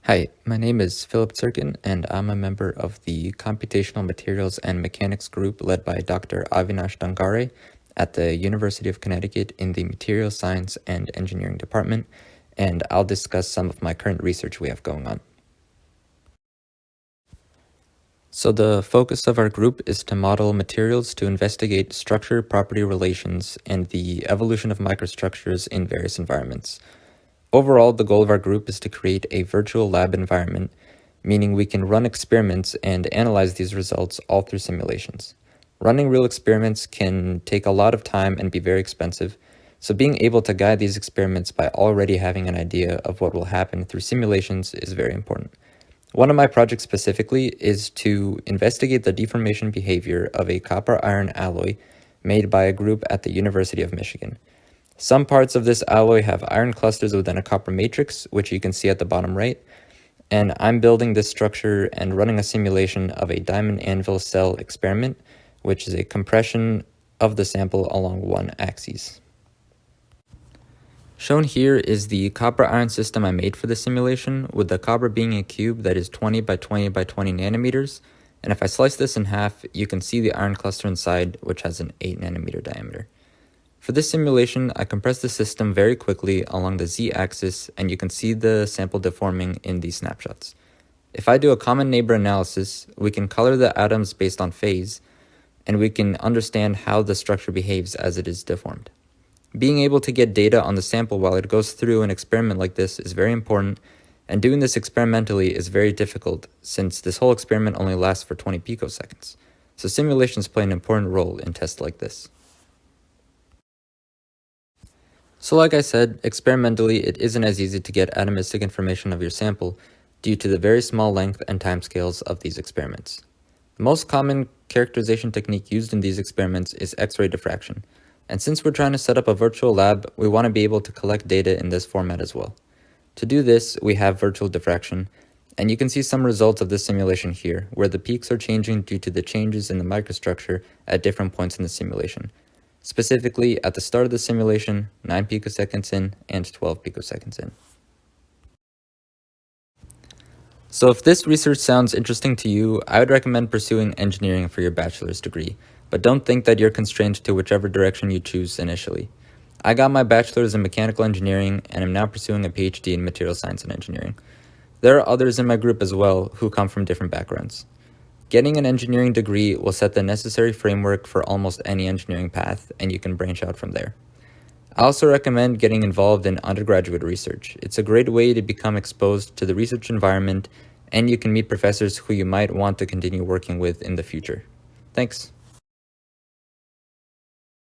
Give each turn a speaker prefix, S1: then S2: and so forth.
S1: Hi, my name is Phillip Tsurkan, and I'm a member of the Computational Materials and Mechanics group led by Dr. Avinash Dangare at the University of Connecticut in the Materials Science and Engineering Department, and I'll discuss some of my current research we have going on. So the focus of our group is to model materials to investigate structure-property relations and the evolution of microstructures in various environments. Overall, the goal of our group is to create a virtual lab environment, meaning we can run experiments and analyze these results all through simulations. Running real experiments can take a lot of time and be very expensive, so being able to guide these experiments by already having an idea of what will happen through simulations is very important. One of my projects specifically is to investigate the deformation behavior of a copper-iron alloy made by a group at the University of Michigan. Some parts of this alloy have iron clusters within a copper matrix, which you can see at the bottom right, and I'm building this structure and running a simulation of a diamond anvil cell experiment, which is a compression of the sample along one axis. Shown here is the copper-iron system I made for the simulation, with the copper being a cube that is 20 by 20 by 20 nanometers, and if I slice this in half, you can see the iron cluster inside, which has an 8 nanometer diameter. For this simulation, I compressed the system very quickly along the z-axis, and you can see the sample deforming in these snapshots. If I do a common neighbor analysis, we can color the atoms based on phase, and we can understand how the structure behaves as it is deformed. Being able to get data on the sample while it goes through an experiment like this is very important, and doing this experimentally is very difficult since this whole experiment only lasts for 20 picoseconds. So simulations play an important role in tests like this. So like I said, experimentally it isn't as easy to get atomistic information of your sample due to the very small length and timescales of these experiments. The most common characterization technique used in these experiments is X-ray diffraction, and since we're trying to set up a virtual lab, we want to be able to collect data in this format as well. To do this, we have virtual diffraction, and you can see some results of this simulation here, where the peaks are changing due to the changes in the microstructure at different points in the simulation. Specifically, at the start of the simulation, 9 picoseconds in and 12 picoseconds in. So if this research sounds interesting to you, I would recommend pursuing engineering for your bachelor's degree, but don't think that you're constrained to whichever direction you choose initially. I got my bachelor's in mechanical engineering and am now pursuing a PhD in material science and engineering. There are others in my group as well who come from different backgrounds. Getting an engineering degree will set the necessary framework for almost any engineering path, and you can branch out from there. I also recommend getting involved in undergraduate research. It's a great way to become exposed to the research environment, and you can meet professors who you might want to continue working with in the future. Thanks.